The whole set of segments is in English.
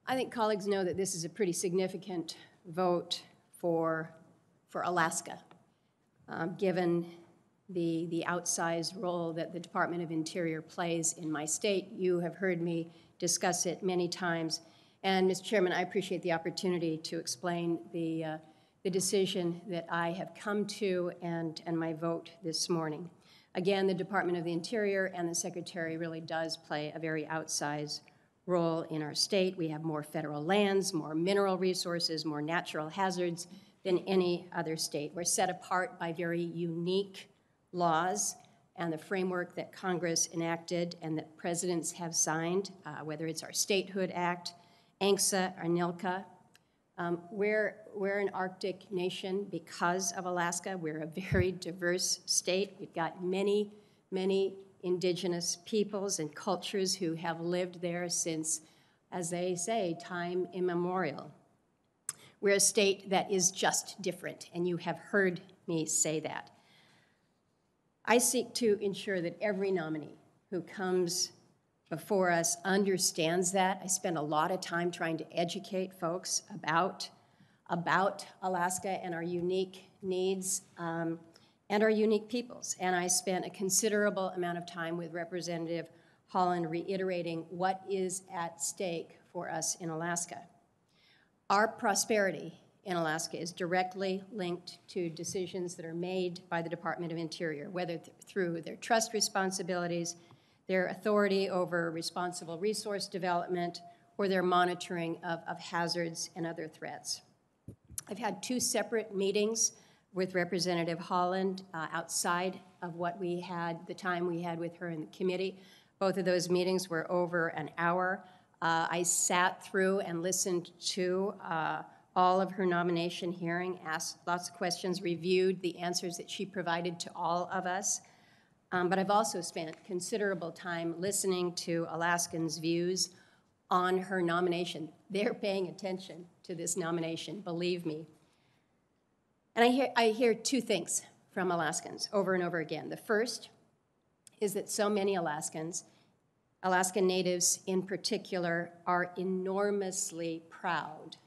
I think colleagues know that this is a pretty significant vote for Alaska, given the outsized role that the Department of Interior plays in my state. You have heard me discuss it many times. And Mr. Chairman, I appreciate the opportunity to explain the decision that I have come to and my vote this morning. Again, the Department of the Interior and the Secretary really does play a very outsized role in our state. We have more federal lands, more mineral resources, more natural hazards than any other state. We're set apart by very unique laws and the framework that Congress enacted and that presidents have signed, whether it's our Statehood Act, ANCSA, or NILCA. We're an Arctic nation because of Alaska. We're a very diverse state. We've got many, many indigenous peoples and cultures who have lived there since, as they say, time immemorial. We're a state that is just different, and you have heard me say that. I seek to ensure that every nominee who comes before us understands that. I spend a lot of time trying to educate folks about Alaska and our unique needs and our unique peoples. And I spent a considerable amount of time with Representative Haaland reiterating what is at stake for us in Alaska. Our prosperity in Alaska is directly linked to decisions that are made by the Department of Interior, whether through their trust responsibilities, their authority over responsible resource development, or their monitoring of hazards and other threats. I've had 2 separate meetings with Representative Haaland outside of what we had, the time we had with her in the committee. Both of those meetings were over an hour. I sat through and listened to all of her nomination hearing, asked lots of questions, reviewed the answers that she provided to all of us. But I've also spent considerable time listening to Alaskans' views on her nomination. They're paying attention to this nomination, believe me. And I hear 2 things from Alaskans over and over again. The first is that so many Alaskans, Alaskan Natives in particular, are enormously proud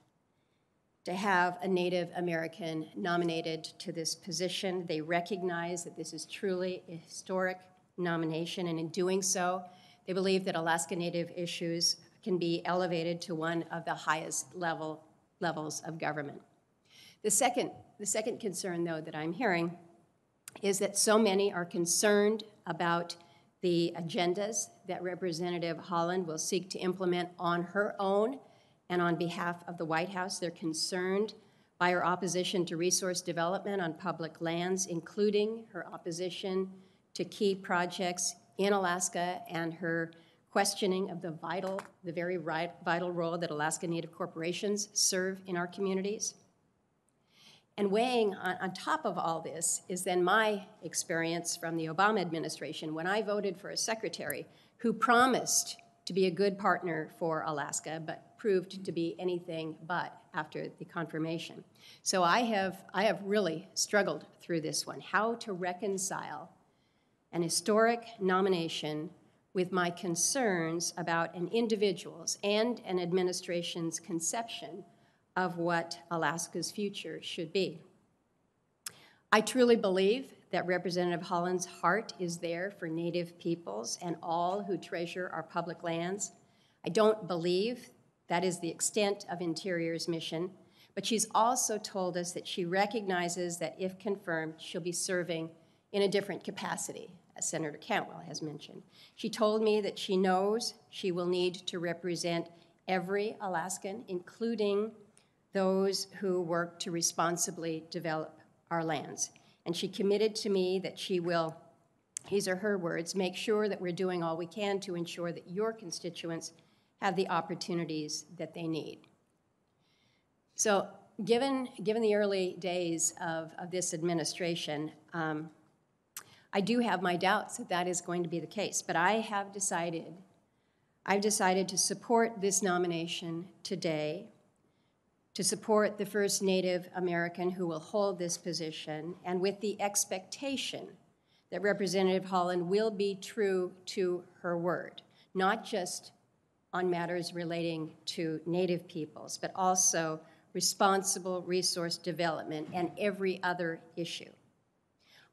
to have a Native American nominated to this position. They recognize that this is truly a historic nomination, and in doing so, they believe that Alaska Native issues can be elevated to one of the highest levels of government. The second concern, though, that I'm hearing is that so many are concerned about the agendas that Representative Haaland will seek to implement on her own and on behalf of the White House. They're concerned by her opposition to resource development on public lands, including her opposition to key projects in Alaska and her questioning of the very vital role that Alaska Native corporations serve in our communities. And weighing on top of all this is then my experience from the Obama administration when I voted for a secretary who promised to be a good partner for Alaska, but proved to be anything but after the confirmation. So I have really struggled through this one, how to reconcile an historic nomination with my concerns about an individual's and an administration's conception of what Alaska's future should be. I truly believe that Representative Haaland's heart is there for Native peoples and all who treasure our public lands. I don't believe that is the extent of Interior's mission, but she's also told us that she recognizes that if confirmed, she'll be serving in a different capacity, as Senator Cantwell has mentioned. She told me that she knows she will need to represent every Alaskan, including those who work to responsibly develop our lands. And she committed to me that she will, these are her words, make sure that we're doing all we can to ensure that your constituents have the opportunities that they need. So given the early days of this administration, I do have my doubts that that is going to be the case, but I've decided to support this nomination today, to support the first Native American who will hold this position, and with the expectation that Representative Haaland will be true to her word, not just on matters relating to Native peoples, but also responsible resource development and every other issue.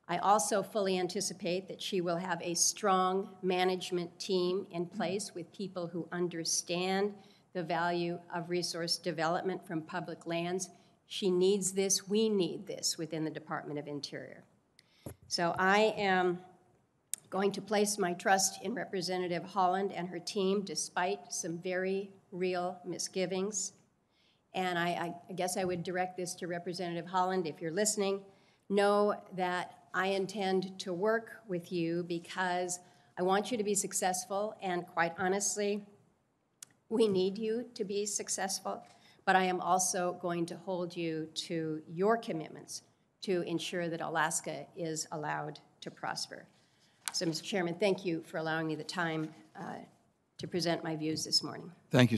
I also fully anticipate that she will have a strong management team in place with people who understand the value of resource development from public lands. She needs this, we need this within the Department of Interior. So I am going to place my trust in Representative Haaland and her team despite some very real misgivings. And I guess I would direct this to Representative Haaland, if you're listening. Know that I intend to work with you because I want you to be successful, and quite honestly, we need you to be successful, but I am also going to hold you to your commitments to ensure that Alaska is allowed to prosper. So, Mr. Chairman, thank you for allowing me the time to present my views this morning. Thank you.